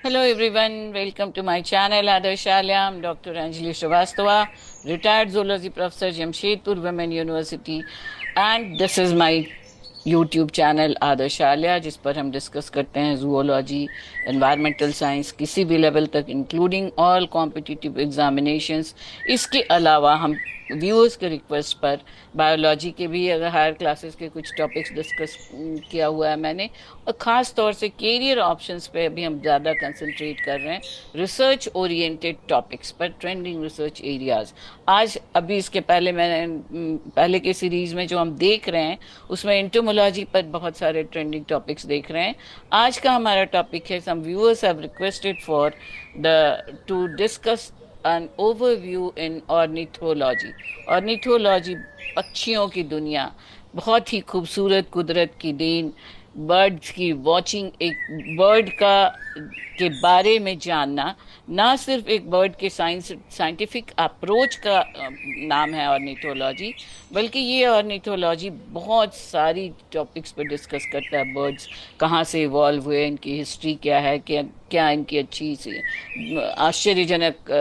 Hello everyone, welcome to my channel Adarshaalya. I'm Dr. Anjali Srivastava, retired zoology professor, Jamshedpur Women University, and this is my YouTube channel Adarshalaya जिस पर हम discuss करते हैं zoology, environmental science किसी भी level तक including all competitive examinations. इसके अलावा हम व्यूअर्स के रिक्वेस्ट पर बायोलॉजी के भी अगर हायर क्लासेस के कुछ टॉपिक्स डिस्कस किया हुआ है मैंने, और ख़ास तौर से कैरियर ऑप्शंस पे अभी हम ज़्यादा कंसंट्रेट कर रहे हैं, रिसर्च ओरिएंटेड टॉपिक्स पर, ट्रेंडिंग रिसर्च एरियाज। आज अभी इसके पहले मैंने पहले के सीरीज में जो हम देख रहे हैं उसमें एंटोमोलॉजी पर बहुत सारे ट्रेंडिंग टॉपिक्स देख रहे हैं। आज का हमारा टॉपिक है, some viewers have requested for the to discuss an overview in ornithology. Ornithology पक्षियों की दुनिया, बहुत ही खूबसूरत कुदरत की देन, बर्ड्स की वॉचिंग, एक बर्ड का के बारे में जानना। ना सिर्फ एक बर्ड के साइंटिफिक अप्रोच का नाम है ऑर्निथोलॉजी, बल्कि ये ऑर्निथोलॉजी बहुत सारी टॉपिक्स पर डिस्कस करता है। बर्ड्स कहाँ से इवॉल्व हुए, इनकी हिस्ट्री क्या है, क्या क्या इनकी अच्छी सी आश्चर्यजनक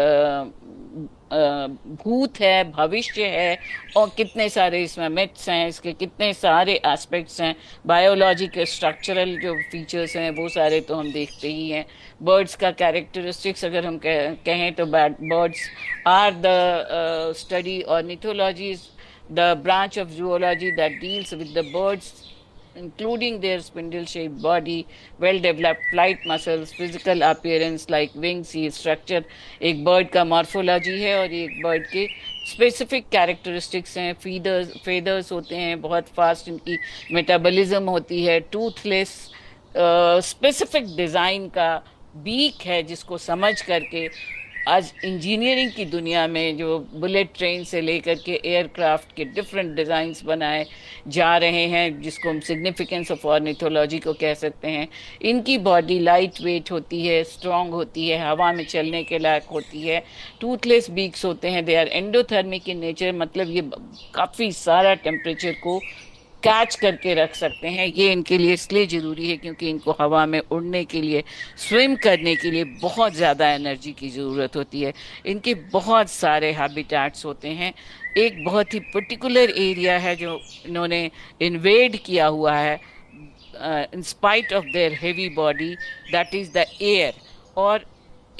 भूत है, भविष्य है, और कितने सारे इसमें मिथ्स हैं, इसके कितने सारे एस्पेक्ट्स हैं। बायोलॉजी के स्ट्रक्चरल जो फीचर्स हैं वो सारे तो हम देखते ही हैं। बर्ड्स का कैरेक्टरिस्टिक्स अगर हम कहें तो birds are the study, ornithology is the branch of zoology that deals with the birds, including their spindle-shaped body, well-developed flight muscles, physical appearance like wings, ये structure एक bird का morphology है, और एक bird के स्पेसिफिक कैरेक्टरिस्टिक्स हैं। Feathers होते हैं, बहुत फास्ट इनकी मेटाबॉलिज्म होती है, टूथलेस, स्पेसिफिक डिज़ाइन का बीक है जिसको समझ करके आज इंजीनियरिंग की दुनिया में जो बुलेट ट्रेन से लेकर के एयरक्राफ्ट के डिफरेंट डिज़ाइंस बनाए जा रहे हैं, जिसको हम सिग्निफिकेंस ऑफ ऑर्निथोलॉजी को कह सकते हैं। इनकी बॉडी लाइट वेट होती है, स्ट्रांग होती है, हवा में चलने के लायक होती है, टूथलेस बीक्स होते हैं, they are endothermic in nature, मतलब ये काफ़ी सारा टेम्परेचर को कैच करके रख सकते हैं। ये इनके लिए इसलिए ज़रूरी है क्योंकि इनको हवा में उड़ने के लिए, स्विम करने के लिए बहुत ज़्यादा एनर्जी की ज़रूरत होती है। इनके बहुत सारे हैबिटेट्स होते हैं। एक बहुत ही पर्टिकुलर एरिया है जो इन्होंने इन्वेड किया हुआ है in spite of their heavy body, that is the air. और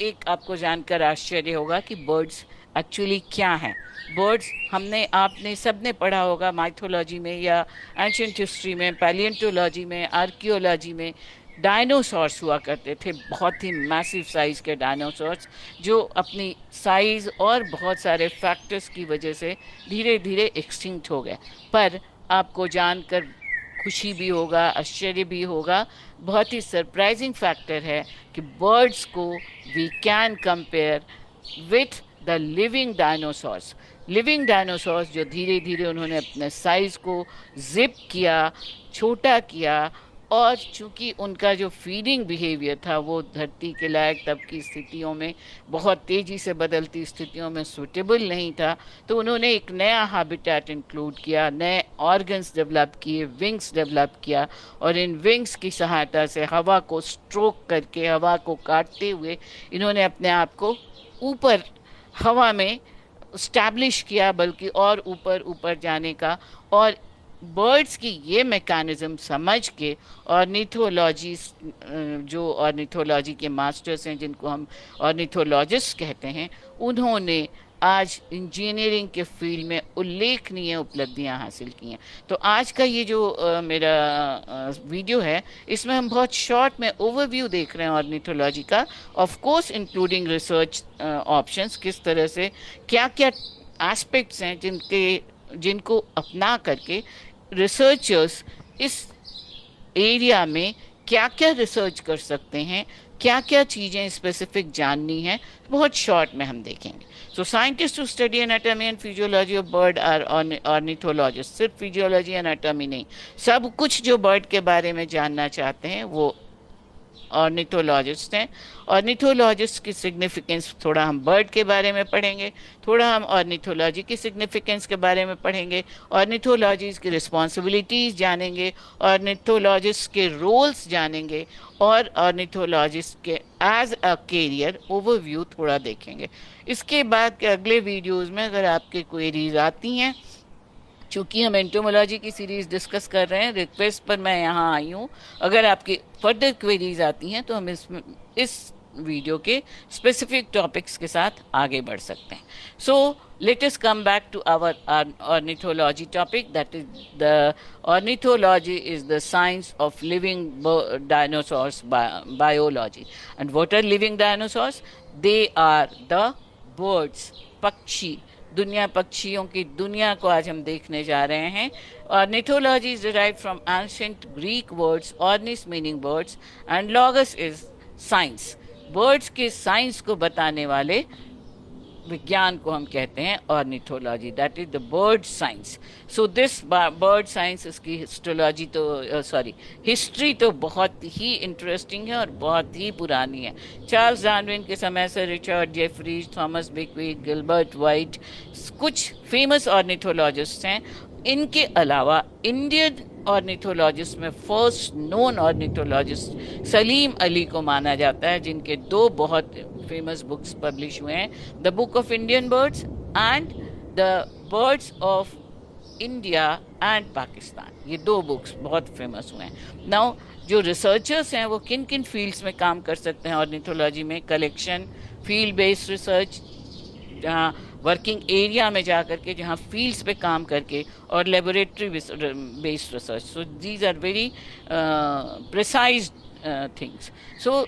एक आपको जानकर आश्चर्य होगा कि बर्ड्स एक्चुअली क्या हैं। बर्ड्स हमने आपने सबने पढ़ा होगा माइथोलॉजी में या एंशियंट हिस्ट्री में, पैलियंटोलॉजी में, आर्कियोलॉजी में। डायनासोर्स हुआ करते थे, बहुत ही मैसिव साइज के डायनासोर्स, जो अपनी साइज और बहुत सारे फैक्टर्स की वजह से धीरे धीरे एक्सटिंक्ट हो गए। पर आपको जानकर खुशी भी होगा, आश्चर्य भी होगा, बहुत ही सरप्राइजिंग फैक्टर है कि बर्ड्स को we can compare with the living dinosaurs. Living dinosaurs जो धीरे धीरे उन्होंने अपने साइज को जिप किया, छोटा किया, और चूंकि उनका जो फीडिंग बिहेवियर था वो धरती के लायक तब की स्थितियों में, बहुत तेज़ी से बदलती स्थितियों में सूटेबल नहीं था, तो उन्होंने एक नया हैबिटेट इंक्लूड किया, नए ऑर्गन्स डेवलप किए, विंग्स डेवलप किया, और इन विंग्स की सहायता से हवा को स्ट्रोक करके, हवा को काटते हुए इन्होंने अपने आप को ऊपर हवा में स्टैब्लिश किया, बल्कि और ऊपर ऊपर जाने का। और बर्ड्स की ये मैकेनिज्म समझ के ऑर्निथोलॉजी, जो ऑर्निथोलॉजी के मास्टर्स हैं जिनको हम ऑर्निथोलॉजिस्ट कहते हैं, उन्होंने आज इंजीनियरिंग के फील्ड में उल्लेखनीय उपलब्धियां हासिल की हैं। तो आज का ये जो मेरा वीडियो है, इसमें हम बहुत शॉर्ट में ओवरव्यू देख रहे हैं ऑर्निथोलॉजी का, of course including research options, किस तरह से क्या क्या एस्पेक्ट्स हैं जिनको अपना करके रिसर्चर्स इस एरिया में क्या क्या रिसर्च कर सकते हैं, क्या क्या चीज़ें स्पेसिफिक जाननी है, बहुत शॉर्ट में हम देखेंगे। So scientist to study anatomy and physiology of bird are ornithologist. सिर्फ फिजियोलॉजी एनाटॉमी नहीं, सब कुछ जो बर्ड के बारे में जानना चाहते हैं वो ऑर्निथोलॉजिस्ट हैं। ऑर्निथोलॉजिस्ट की सिग्निफिकेंस, थोड़ा हम बर्ड के बारे में पढ़ेंगे, थोड़ा हम ऑर्निथोलॉजी की सिग्निफिकेंस के बारे में पढ़ेंगे, ऑर्निथोलॉजिस्ट की रिस्पॉन्सिबिलिटीज जानेंगे, ऑर्निथोलॉजिस्ट के रोल्स जानेंगे, और ऑर्निथोलॉजिस्ट के एज अ कैरियर ओवरव्यू थोड़ा देखेंगे। इसके बाद के अगले वीडियोस में अगर आपके क्वेरीज आती हैं, चूंकि हम एंटोमोलॉजी की सीरीज डिस्कस कर रहे हैं, रिक्वेस्ट पर मैं यहाँ आई हूँ, अगर आपकी फर्दर क्वेरीज आती हैं तो हम इस वीडियो के स्पेसिफिक टॉपिक्स के साथ आगे बढ़ सकते हैं। So let us come back to our ornithology topic, that is the ornithology is the science of living dinosaurs, biology. And what are living dinosaurs? They are the birds, पक्षी, दुनिया, पक्षियों की दुनिया को आज हम देखने जा रहे हैं। Ornithology is derived from ancient Greek words ornis meaning birds and logos is science. Birds के साइंस को बताने वाले विज्ञान को हम कहते हैं ornithology, that is the bird science. So this bird science, इसकी हिस्टोलॉजी तो सॉरी हिस्ट्री तो बहुत ही इंटरेस्टिंग है और बहुत ही पुरानी है। चार्ल्स डार्विन के समय से Richard Jefferies, Thomas Bewick, Gilbert White कुछ फेमस ऑर्निथोलॉजिस्ट हैं। इनके अलावा इंडियन ऑर्निथोलॉजिस्ट में first known ornithologist Salim Ali को माना जाता है, जिनके दो बहुत फेमस बुक्स पब्लिश हुए हैं, the book of Indian birds and the birds of India and Pakistan. ये दो बुक्स बहुत फेमस हुए हैं। नाउ जो रिसर्चर्स हैं वो किन किन फील्ड्स में काम कर सकते हैं ऑर्निथोलॉजी में? कलेक्शन, फील्ड बेस्ड रिसर्च, जहाँ वर्किंग एरिया में जा करके, जहाँ फील्ड्स पे काम करके, और laboratory based research. So these are very precise things. So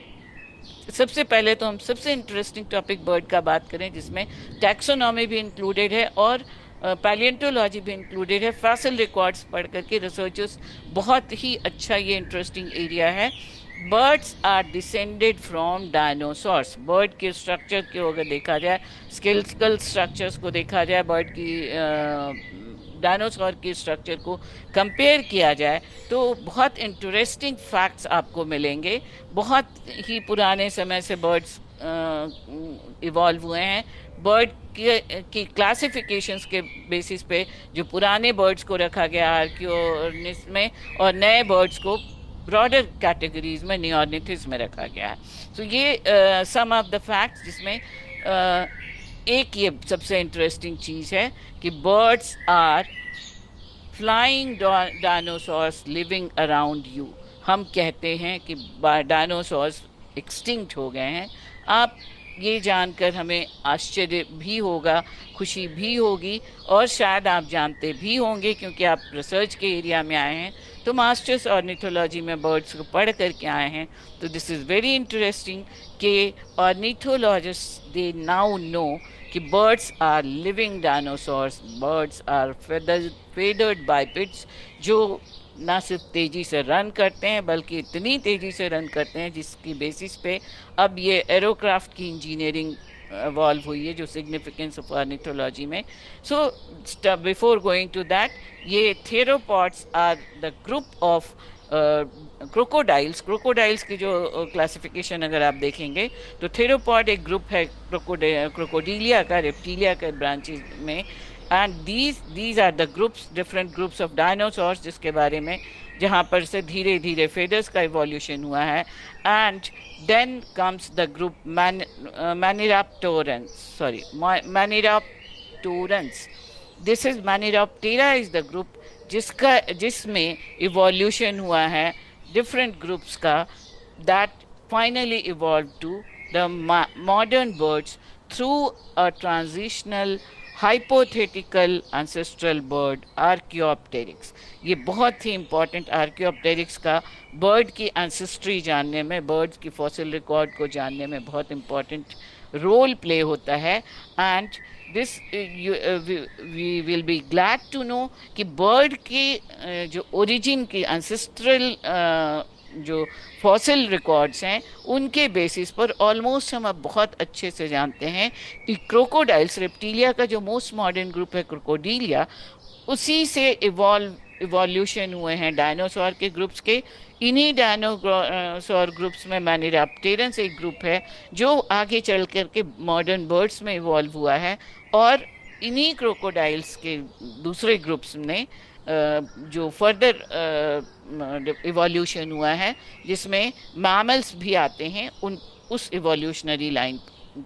सबसे पहले तो हम सबसे इंटरेस्टिंग टॉपिक बर्ड का बात करें, जिसमें टैक्सोनॉमी भी इंक्लूडेड है और पैलियंटोलॉजी भी इंक्लूडेड है। फॉसिल रिकॉर्ड्स पढ़ करके रिसर्चर्स, बहुत ही अच्छा ये इंटरेस्टिंग एरिया है। Birds are descended from dinosaurs. Bird के स्ट्रक्चर को अगर देखा जाए, स्केलेटल स्ट्रक्चर्स को देखा जाए, बर्ड की डायनासोर के स्ट्रक्चर को कंपेयर किया जाए, तो बहुत इंटरेस्टिंग फैक्ट्स आपको मिलेंगे। बहुत ही पुराने समय से बर्ड्स इवॉल्व हुए हैं। बर्ड की क्लासिफिकेशंस के बेसिस पे जो पुराने बर्ड्स को रखा गया आर्कियोनिस में, और नए बर्ड्स को ब्रॉडर कैटेगरीज में नियोर्निथिस में रखा गया है। तो ये सम ऑफ द फैक्ट्स, जिसमें एक ये सबसे इंटरेस्टिंग चीज़ है कि birds are flying dinosaurs living around you. हम कहते हैं कि डायनासोर्स एक्सटिंक्ट हो गए हैं। आप ये जानकर हमें आश्चर्य भी होगा, खुशी भी होगी, और शायद आप जानते भी होंगे क्योंकि आप रिसर्च के एरिया में आए हैं, तो मास्टर्स ऑर्निथोलॉजी में बर्ड्स को पढ़ करके आए हैं। तो दिस इज़ वेरी इंटरेस्टिंग कि ऑर्निथोलॉजिस्ट दे नाउ नो कि birds are living dinosaurs, birds are feathered bipeds, जो ना सिर्फ तेज़ी से रन करते हैं बल्कि इतनी तेज़ी से रन करते हैं जिसकी बेसिस पे अब ये एरोक्राफ्ट की इंजीनियरिंग इवॉल्व हुई है, जो सिग्निफिकेंस ऑफ ऑर्निथोलॉजी में। So before going to that, ये theropods are the group of crocodiles. Crocodiles की जो क्लासिफिकेशन अगर आप देखेंगे तो थेरोपॉड एक ग्रुप है क्रोकोडीलिया का, रेप्टीलिया के ब्रांचेस में, and these are the groups, different groups of dinosaurs, जिसके बारे में जहाँ पर से धीरे धीरे फेदर्स का इवोल्यूशन हुआ है। And then comes the group maniraptorans. This is maniraptora is the group जिसमें इवोल्यूशन हुआ है डिफरेंट ग्रुप्स का, that finally evolve to the modern birds through a transitional hypothetical ancestral bird archaeopteryx. ये बहुत ही इंपॉर्टेंट, आर्कियोप्टेरिक्स का bird की ancestry जानने में, बर्ड्स की फॉसिल रिकॉर्ड को जानने में बहुत इंपॉर्टेंट रोल प्ले होता है। And this we will be glad to know कि बर्ड के जो ओरिजिन की एंसेस्ट्रल जो फॉसिल रिकॉर्ड्स हैं, उनके बेसिस पर ऑलमोस्ट हम अब बहुत अच्छे से जानते हैं कि क्रोकोडाइल्स, रेप्टीलिया का जो मोस्ट मॉडर्न ग्रुप है क्रोकोडीलिया, उसी से इवॉल्यूशन हुए हैं डायनासोर के ग्रुप्स के इन्हीं डायनासोर ग्रुप्स में मैनिराप्टेरन्स एक ग्रुप है जो आगे चल करके मॉडर्न बर्ड्स में इवॉल्व हुआ है। और इन्हीं क्रोकोडाइल्स के दूसरे ग्रुप्स में जो फर्दर इवोल्यूशन हुआ है, जिसमें मैमल्स भी आते हैं, उन उस इवोल्यूशनरी लाइन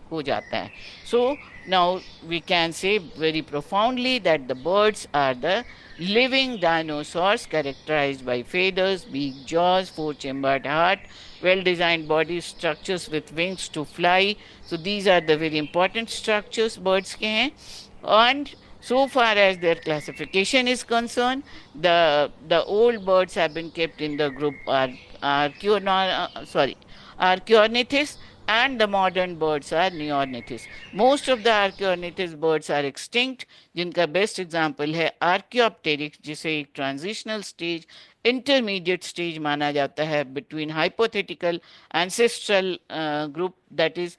को जाता है। So now we can say very profoundly that the birds are the living dinosaurs characterized by feathers, beak, jaws, four-chambered heart, well-designed body structures with wings to fly. So these are the very important structures birds के हैं। And so far as their classification is concerned, the old birds have been kept in the group Archaeornithes, and the modern birds are Neornithes. Most of the Archaeornithes birds are extinct, जिनका best example है Archaeopteryx, जिसे एक transitional stage, intermediate stage माना जाता है between hypothetical ancestral group, that is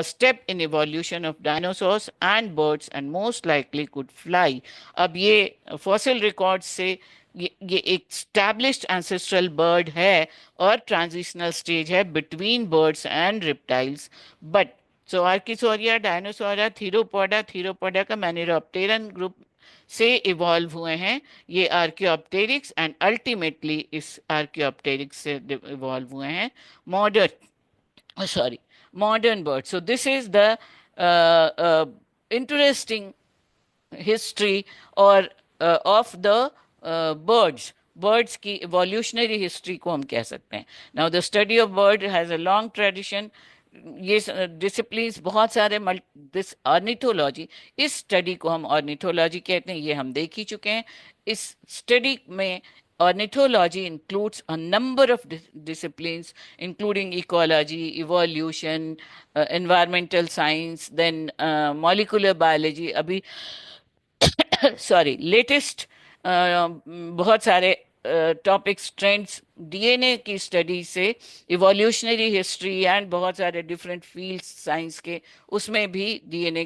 step in evolution of dinosaurs and birds and most likely could fly. अब ये fossil record से ये एक स्टैब्लिश्ड एंसेस्ट्रल बर्ड है और ट्रांजिशनल स्टेज है between birds and reptiles. But so archosauria, dinosauria, theropoda का maniraptoran group से इवॉल्व हुए हैं ये आर्कियोप्टेरिक्स, एंड अल्टीमेटली इस आर्कियोप्टेरिक्स से इवॉल्व हुए हैं modern modern birds. So this is the interesting history or of the birds की evolutionary history को हम कह सकते हैं। Now the study of bird has a long tradition. ये डिसिप्लिन्स बहुत सारे, दिस ऑर्निथोलॉजी, इस स्टडी को हम ऑर्निथोलॉजी कहते हैं, ये हम देख ही चुके हैं। इस स्टडी में ornithology includes a number of disciplines, including ecology, evolution, environmental science, then molecular biology. अभी सॉरी लेटेस्ट बहुत सारे टॉपिक्स, ट्रेंड्स, डीएनए की स्टडी से इवोल्यूशनरी हिस्ट्री एंड बहुत सारे डिफरेंट फील्ड्स साइंस के, उसमें भी डीएनए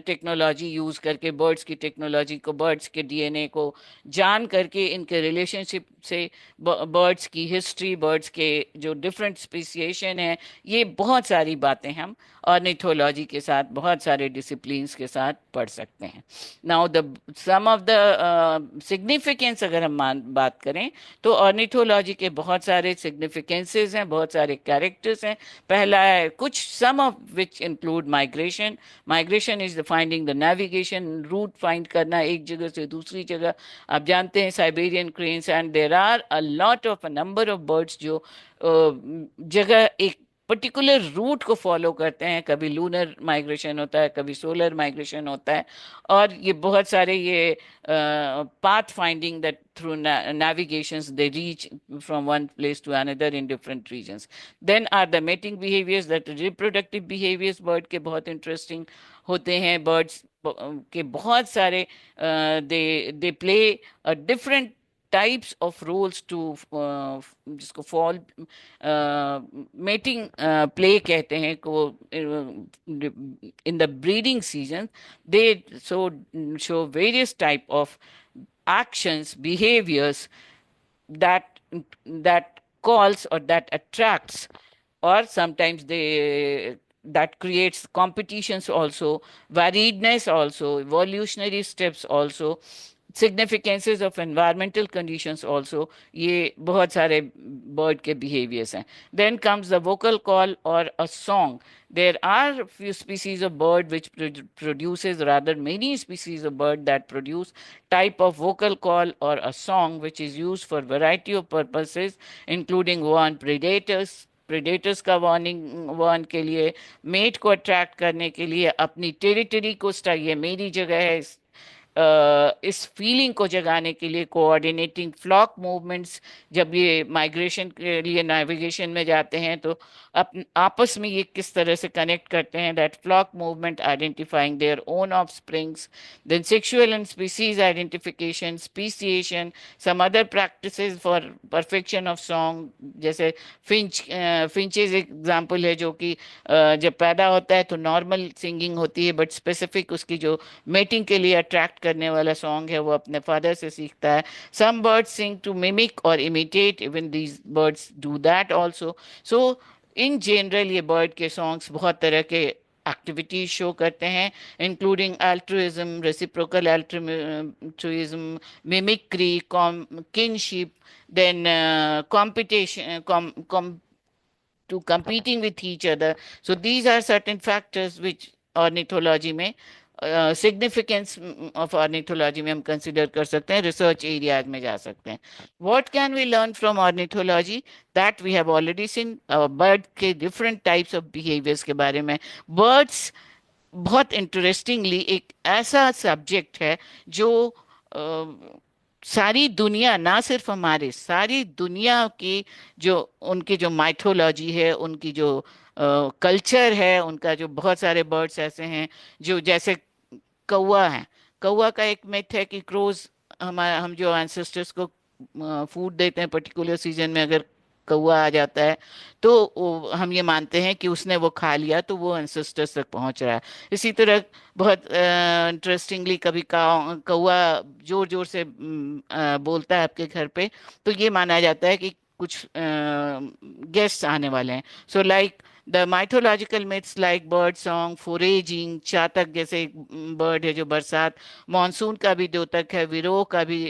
टेक्नोलॉजी यूज करके, बर्ड्स की टेक्नोलॉजी को, बर्ड्स के डीएनए को जान करके, इनके रिलेशनशिप से बर्ड्स की हिस्ट्री, बर्ड्स के जो डिफरेंट स्पीसिएशन है, ये बहुत सारी बातें हम ऑर्निथोलॉजी के साथ, बहुत सारे डिसिप्लिन्स के साथ पढ़ सकते हैं। Now the some of the significance अगर हम बात करें तो ऑर्निथोलॉजी के बहुत सारे सिग्निफिकेंसेस हैं, बहुत सारे कैरेक्टर्स हैं। पहला है कुछ, some of which include migration. Migration is the finding the navigation, route find करना एक जगह से दूसरी जगह। आप जानते हैं Siberian cranes, and there are a lot of a number of birds जो जगह एक पर्टिकुलर रूट को फॉलो करते हैं। कभी लूनर माइग्रेशन होता है, कभी सोलर माइग्रेशन होता है, और ये बहुत सारे ये path finding that through navigations they reach from one place to another in different regions. Then are the mating behaviors, that reproductive behaviors bird के बहुत interesting होते हैं। birds के बहुत सारे they play a different types of roles to जिसको fall mating play कहते हैं को in the breeding season they show various type of actions, behaviors that calls or that attracts, or sometimes they that creates competitions also, variedness also, evolutionary steps also, significances of environmental conditions also, ये बहुत सारे bird के behaviors हैं। Then comes the vocal call or a song. There are few species of bird which produces, rather many species of bird that produce type of vocal call or a song which is used for variety of purposes, including one predators का warn के लिए, met को attract करने के लिए, अपनी territory को ये मेरी जगह है, इस फीलिंग को जगाने के लिए, कोऑर्डिनेटिंग फ्लॉक मूवमेंट्स, जब ये माइग्रेशन के लिए नेविगेशन में जाते हैं तो आपस में ये किस तरह से कनेक्ट करते हैं, that flock movement identifying their own offspring. Then sexual and species identification, speciation, some other practices for perfection of song, जैसे फिंचेज एग्जाम्पल है, जो कि जब पैदा होता है तो नॉर्मल सिंगिंग होती है, बट स्पेसिफिक उसकी जो मेटिंग के लिए अट्रैक्ट करने वाला सॉन्ग है वो अपने फादर से सीखता है. Some birds sing to mimic और imitate, even these birds do that also. So in general ये बर्ड के सॉन्ग्स बहुत तरह के एक्टिविटीज शो करते हैं, including altruism, reciprocal altruism, mimicry, kinship, then competition, to competing with each other. So these are certain factors which ornithology में significance of ornithology में हम कंसिडर कर सकते हैं, रिसर्च एरियाज में जा सकते हैं. What can we learn from ornithology? That we have already seen. Bird के डिफरेंट टाइप्स ऑफ बिहेवियर्स के बारे में. बर्ड्स बहुत इंटरेस्टिंगली एक ऐसा सब्जेक्ट है जो सारी दुनिया, ना सिर्फ हमारे, सारी दुनिया की जो उनकी जो माइथोलॉजी है, उनकी जो कल्चर है, उनका जो बहुत सारे बर्ड्स ऐसे हैं जो जैसे कौवा है. कौवा का एक मिथ है कि क्रोज, हम जो एंसेस्टर्स को फूड देते हैं पर्टिकुलर सीजन में, अगर कौवा आ जाता है तो हम ये मानते हैं कि उसने वो खा लिया तो वो एंसेस्टर्स तक पहुंच रहा है. इसी तरह बहुत इंटरेस्टिंगली कभी कौवा जोर जोर से बोलता है आपके घर पे, तो ये माना जाता है कि कुछ गेस्ट आने वाले हैं. So like the mythological myths like bird song, foraging, चातक जैसे एक बर्ड है जो बरसात, मानसून का भी द्योतक है, विरोह का भी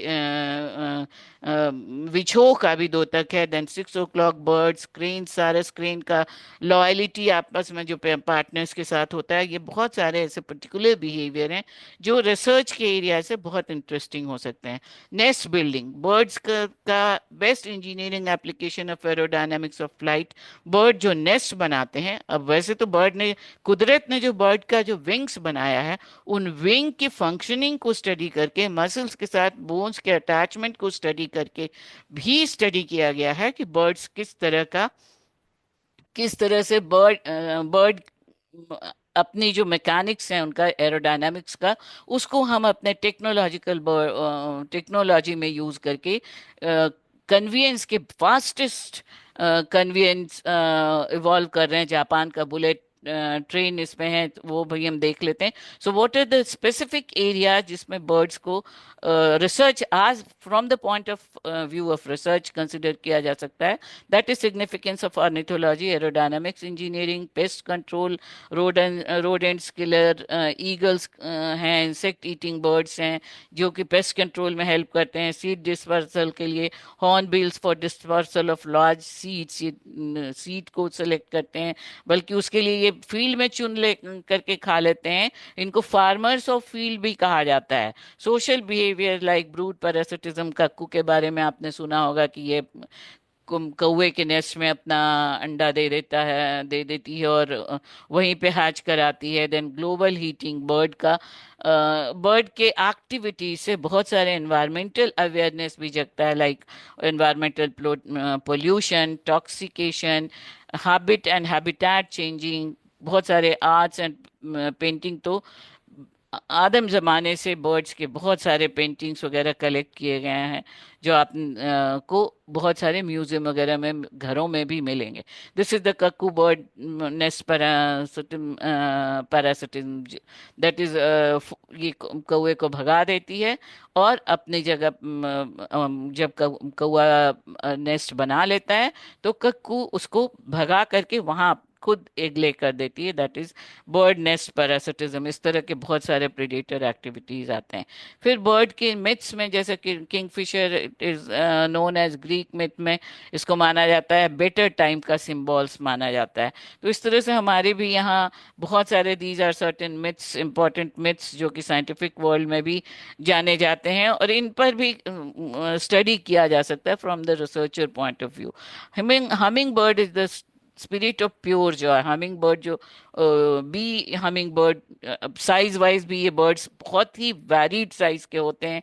विछोह का भी द्योतक है. देन 6 o'clock बर्ड्स, क्रेन, सारस क्रेन का लॉयलिटी आपस में जो पार्टनर्स के साथ होता है. ये बहुत सारे ऐसे पर्टिकुलर बिहेवियर हैं जो रिसर्च के एरिया से बहुत इंटरेस्टिंग हो सकते हैं. नेस्ट बिल्डिंग, बर्ड्स का best engineering application of aerodynamics of flight. Bird जो नेस्ट बनाते हैं, अब वैसे तो बर्ड ने, कुदरत ने जो बर्ड का जो विंग्स बनाया है, उन विंग की फंक्शनिंग को स्टडी करके, मसल्स के साथ बोन्स के अटैचमेंट को स्टडी करके भी स्टडी किया गया है कि बर्ड्स किस तरह से बर्ड अपनी जो मैकेनिक्स है उनका, एरोडायनामिक्स का, उसको हम अपने टेक्नोलॉजी में यूज करके कन्वीनियंस के फास्टेस्ट कन्वीनियंस इवॉल्व कर रहे हैं. जापान का बुलेट ट्रेन इसमें है, तो वो भी हम देख लेते हैं. So what are the specific area जिसमें बर्ड्स को रिसर्च आज from the point of view of research consider किया जा सकता है? That is significance of ornithology, aerodynamics, engineering, pest control, rodents killer, eagles हैं, इंसेक्ट ईटिंग बर्ड्स हैं जो कि पेस्ट कंट्रोल में हेल्प करते हैं. सीड डिस्पर्सल के लिए horn bills for dispersal of large seeds, ये सीड को सेलेक्ट करते हैं, बल्कि उसके लिए ये फील्ड में चुन ले करके खा लेते हैं. इनको फार्मर्स ऑफ फील्ड भी कहा जाता है. Social behaviour like brood parasitism, cuckoo के बारे में आपने सुना होगा कि ये कौवे के नेस्ट में अपना अंडा दे देती है और वहीं पे हैच कराती है. देन ग्लोबल हीटिंग, बर्ड के एक्टिविटी से बहुत सारे एनवायरमेंटल अवेयरनेस भी जगता है, like environmental pollution, टॉक्सिकेशन, habit and habitat changing. बहुत सारे आर्ट्स एंड पेंटिंग तो आदम जमाने से बर्ड्स के बहुत सारे पेंटिंग्स वगैरह कलेक्ट किए गए हैं जो आप को बहुत सारे म्यूजियम वगैरह में, घरों में भी मिलेंगे. This is the cuckoo bird nest parasitism, that is ये कौवे को भगा देती है और अपनी जगह जब कौवा नेस्ट बना लेता है तो कक्कू उसको भगा करके वहां खुद एग ले कर देती है. That is bird nest parasitism. इस तरह के बहुत सारे प्रेडेटर एक्टिविटीज आते हैं. फिर बर्ड के मिथ्स में, जैसे कि kingfisher, it is known as, Greek myth में इसको माना जाता है बेटर टाइम का सिंबल्स माना जाता है. तो इस तरह से हमारे भी यहाँ बहुत सारे these are certain myths, important myths जो कि साइंटिफिक वर्ल्ड में भी जाने जाते हैं और इन पर भी स्टडी किया जा सकता है from the researcher point of view. Humming bird is the spirit of pure joy. Humming bird जो bee humming bird, size wise भी ये बर्ड्स बहुत ही वैरीड साइज के होते हैं.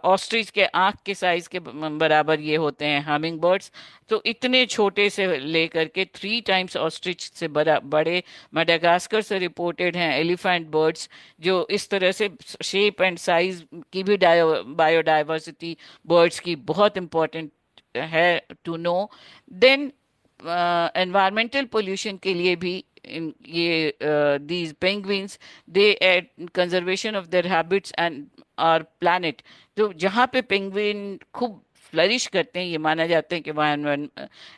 ऑस्ट्रिच के आंख के साइज के बराबर ये होते हैं हमिंग बर्ड्स. तो इतने छोटे से लेकर के 3 times ऑस्ट्रिच से बड़े मेडागास्कर से रिपोर्टेड हैं एलिफेंट बर्ड्स, जो इस तरह से शेप एंड साइज की भी बायोडाइवर्सिटी बर्ड्स की बहुत इंपॉर्टेंट है to know. Then environmental pollution के लिए भी इन ये these penguins they at conservation of their habits and our planet. तो जहाँ पे पेंगुइन खूब फ्लरिश करते हैं, ये माना जाता है कि वहाँ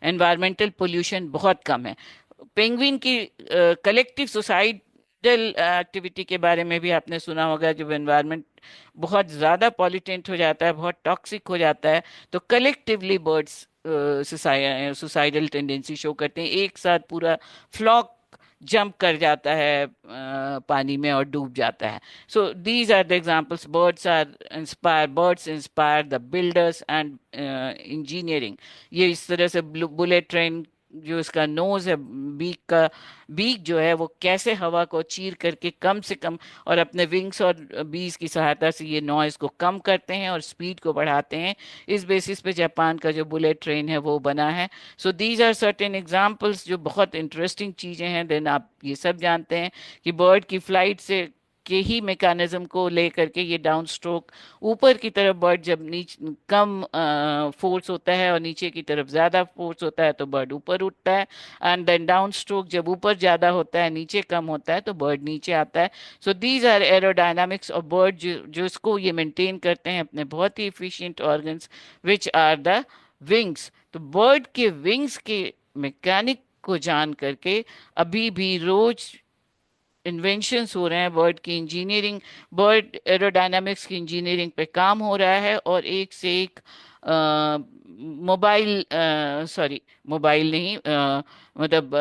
एनवायरमेंटल पोल्यूशन बहुत कम है। पेंगुइन की कलेक्टिव सोसाइटल एक्टिविटी के बारे में भी आपने सुना होगा। जब एनवायरनमेंट बहुत ज्यादा पॉल्यूटेंट हो जाता है, बहुत टॉक्सिक हो जाता है, तो collectively birds suicidal tendency show करते हैं। एक साथ पूरा फ्लॉक जंप कर जाता है पानी में और डूब जाता है। So these are the examples. Birds inspire the builders and engineering. ये इस तरह से बुलेट ट्रेन, जो इसका नोज है, बीक जो है, वो कैसे हवा को चीर करके कम से कम और अपने विंग्स और बीज की सहायता से ये नॉइज को कम करते हैं और स्पीड को बढ़ाते हैं। इस बेसिस पे जापान का जो बुलेट ट्रेन है वो बना है। So these are certain examples जो बहुत इंटरेस्टिंग चीजें हैं। देन आप ये सब जानते हैं कि बर्ड की फ्लाइट से के ही मैकेनिज्म को लेकर के ये डाउन स्ट्रोक, ऊपर की तरफ बर्ड जब नीचे कम फोर्स होता है और नीचे की तरफ ज्यादा फोर्स होता है तो बर्ड ऊपर उठता है। एंड देन डाउन स्ट्रोक जब ऊपर ज्यादा होता है नीचे कम होता है तो बर्ड नीचे आता है। So these are aerodynamics of bird, जो इसको ये मेंटेन करते हैं अपने बहुत ही efficient organs which are the wings. तो बर्ड के विंग्स के मैकेनिक को जान करके अभी भी रोज इन्वेंशंस हो रहे हैं। बर्ड की इंजीनियरिंग, बर्ड एरोडायनामिक्स की इंजीनियरिंग पे काम हो रहा है, और एक से एक मोबाइल, सॉरी मोबाइल नहीं, मतलब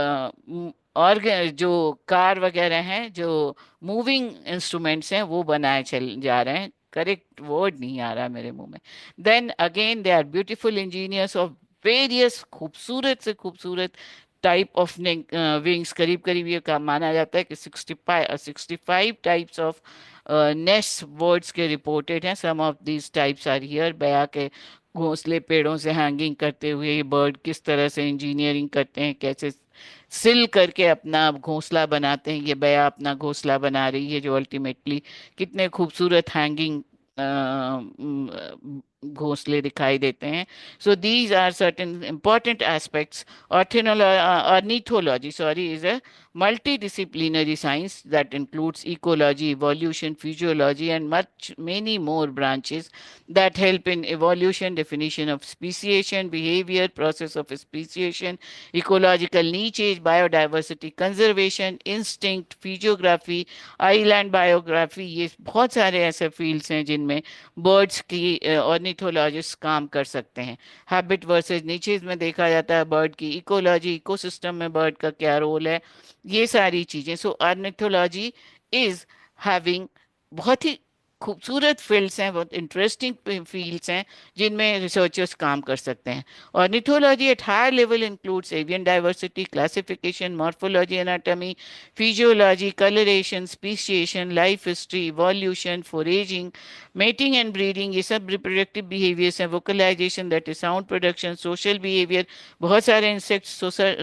और जो कार वगैरह हैं, जो मूविंग इंस्ट्रूमेंट्स हैं, वो बनाए चल जा रहे हैं। करेक्ट वर्ड नहीं आ रहा मेरे मुंह में। Then again they are beautiful engineers of various, खूबसूरत से खूबसूरत टाइप ऑफ विंग्स। करीब करीब ये माना जाता है कि 65 टाइप्स ऑफ नेस्ट बर्ड्स के रिपोर्टेड हैं। Some of these types are here. बया के घोंसले पेड़ों से हैंगिंग करते हुए ये बर्ड किस तरह से इंजीनियरिंग करते हैं, कैसे सिल करके अपना घोंसला बनाते हैं। ये बया अपना घोंसला बना रही है, जो अल्टीमेटली कितने खूबसूरत हैंगिंग घोंसले दिखाई देते हैं। So these are certain important aspects. Ornithology, sorry, is a multidisciplinary science that includes ecology, evolution, physiology, and many more branches that help in evolution, definition of speciation, behavior, process of speciation, ecological niches, biodiversity, conservation, instinct, physiography, island biography। ये बहुत सारे ऐसे fields हैं जिनमें birds की ornithologist काम कर सकते हैं। हैबिट वर्सेस नीचेज में देखा जाता है बर्ड की इकोलॉजी, इकोसिस्टम में बर्ड का क्या रोल है, ये सारी चीजें। सो ऑर्निथोलॉजी इज हैविंग बहुत ही खूबसूरत फील्ड्स हैं, बहुत इंटरेस्टिंग फील्ड्स हैं जिनमें रिसर्चर्स काम कर सकते हैं। Ornithology at higher level includes avian diversity, classification, morphology, anatomy, physiology, coloration, speciation, life history, evolution, foraging, mating and breeding, ये सब रिप्रोडक्टिव बिहेवियर्स हैं। Vocalisation that is sound production, social behaviour, बहुत सारे इंसेक्ट्स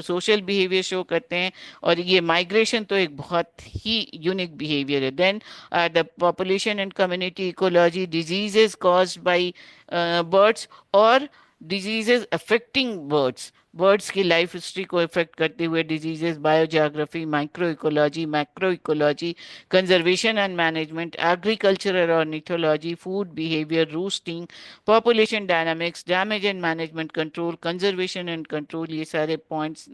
सोशल बिहेवियर शो करते हैं, और ये migration तो एक बहुत ही यूनिक बिहेवियर है। Then the population and community ecology, diseases caused by birds और diseases affecting birds, बर्ड्स की लाइफ हिस्ट्री को इफेक्ट करते हुए diseases, biogeography, micro ecology, macro ecology, conservation and management, agricultural ornithology, food behaviour, रूस्टिंग, population dynamics, damage and management control, conservation and control, ये सारे points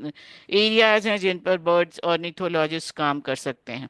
areas हैं जिन पर birds ornithologist काम कर सकते हैं।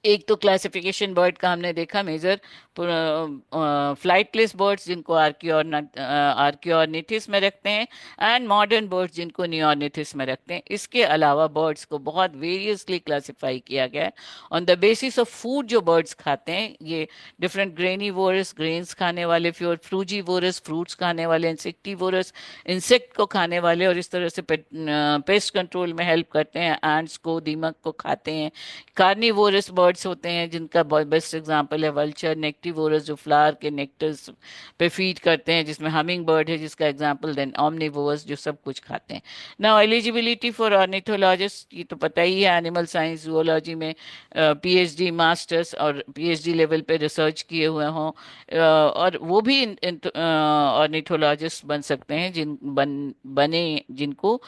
एक तो क्लासिफिकेशन बर्ड का हमने देखा मेजर, फ्लाइटलेस बर्ड्स जिनको आर्कियोर्निथिस में रखते हैं, एंड मॉडर्न बर्ड्स जिनको नियोर्निथिस में रखते हैं। इसके अलावा बर्ड्स को बहुत वेरियसली क्लासिफाई किया गया है on the basis of food जो बर्ड्स खाते हैं। ये डिफरेंट ग्रेनीवोरस, ग्रेन्स खाने वाले, फ्रूजीवोरस, फ्रूट्स खाने वाले, इंसेक्टिवोरस, इंसेक्ट को खाने वाले, और इस तरह से पेस्ट कंट्रोल में हेल्प करते हैं। एंड्स को, दीमक को खाते हैं। कार्निवोरस बर्ड्स होते हैं जिनका बेस्ट एग्जांपल है वल्चर, नेक्टिवोरस जो फ्लावर के नेक्टर्स पे फीड करते हैं, जिसमें हमिंग बर्ड है जिसका एग्जांपल। देन ऑमनिवोरस जो सब कुछ खाते हैं। नाउ एलिजिबिलिटी फॉर ऑर्निथोलॉजिस्ट, ये तो पता ही है, एनिमल साइंस जूलॉजी में पीएचडी, मास्टर्स और पीएचडी लेवल पे रिसर्च किए हुए हों, और वो भी ऑर्निथोलॉजिस्ट बन सकते हैं, जिनको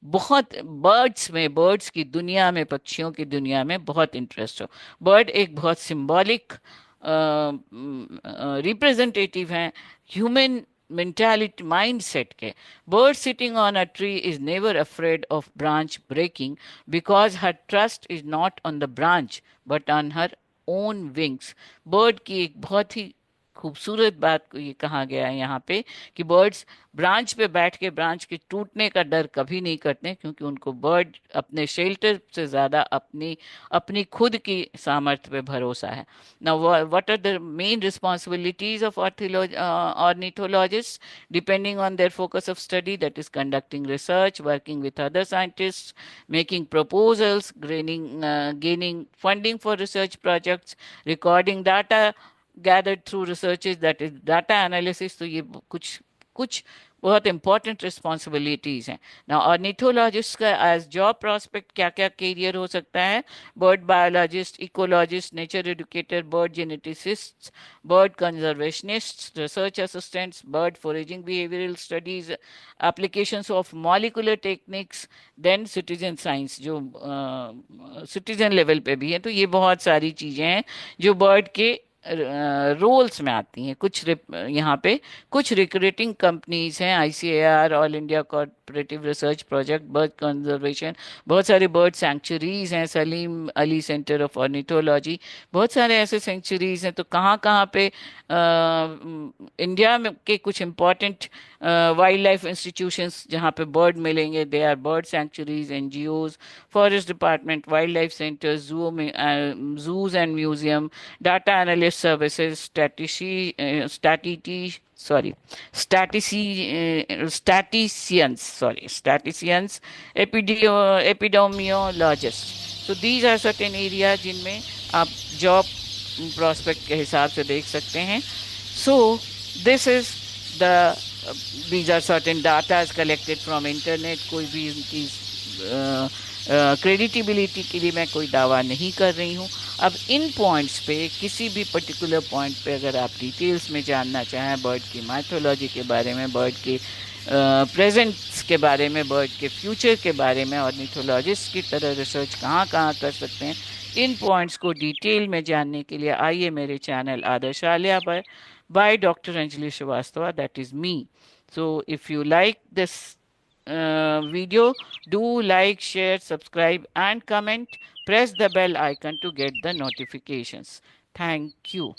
बहुत बर्ड्स में, बर्ड्स की दुनिया में, पक्षियों की दुनिया में बहुत इंटरेस्ट हो। बर्ड एक बहुत सिंबॉलिक रिप्रेजेंटेटिव हैं ह्यूमन मेंटालिटी, माइंड सेट के। Bird sitting on a tree is never afraid of branch breaking because her trust is not on the branch but on her own wings. Bird की एक बहुत ही खूबसूरत बात को ये कहा गया है यहाँ पे कि बर्ड्स ब्रांच पे बैठ के ब्रांच के टूटने का डर कभी नहीं करते, क्योंकि उनको बर्ड अपने शेल्टर से ज्यादा अपनी अपनी खुद की सामर्थ्य पे भरोसा है। Now what are the main responsibilities of ornithologists depending on their focus of study, that is conducting research, working with other scientists, making proposals, gaining funding for research projects, recording data gathered through researches, that is data analysis। तो ये कुछ कुछ बहुत important responsibilities हैं ना। Ornithologist का as job prospect क्या क्या कैरियर हो सकता है? Bird biologist, ecologist, nature educator, bird geneticist, bird conservationist, research assistants, bird foraging, behavioural studies, applications of molecular techniques, then citizen science जो सिटीजन लेवल पे भी है। तो ये बहुत सारी चीजें हैं जो बर्ड के रोल्स में आती हैं। यहाँ पे कुछ रिक्रूटिंग कंपनीज हैं, ICAR, all India cooperative research project, bird conservation, बहुत सारे बर्ड सेंचुरीज हैं, Salim Ali centre of ornithology, बहुत सारे ऐसे सेंचुरीज हैं। तो कहाँ कहाँ पे इंडिया में के कुछ इम्पोर्टेंट वाइल्ड लाइफ इंस्टीट्यूशंस जहाँ पे बर्ड मिलेंगे, they are bird sanctuaries, NGOs, forest department, wild life centres, zoo में zoos and museum, data analyst services, sorry statici statisticians, epidemiologists। so these are certain areas जिनमें आप job prospect के हिसाब से देख सकते हैं। so this is the these are certain data is collected from internet। कोई भी उनकी क्रेडिटिबिलिटी के लिए मैं कोई दावा नहीं कर रही हूँ। अब इन पॉइंट्स पे, किसी भी पर्टिकुलर पॉइंट पे अगर आप डिटेल्स में जानना चाहें बर्ड की माइथोलॉजी के बारे में, बर्ड के प्रेजेंट्स के बारे में, बर्ड के फ्यूचर के बारे में, ऑर्निथोलॉजिस्ट की तरह रिसर्च कहाँ कहाँ कर सकते हैं, इन पॉइंट्स को डिटेल में जानने के लिए आइए मेरे चैनल आदर्श आलिया पर by doctor Anjali Srivastava, that is me. So if you like this video, do like, share, subscribe and comment. Press the bell icon to get the notifications. Thank you.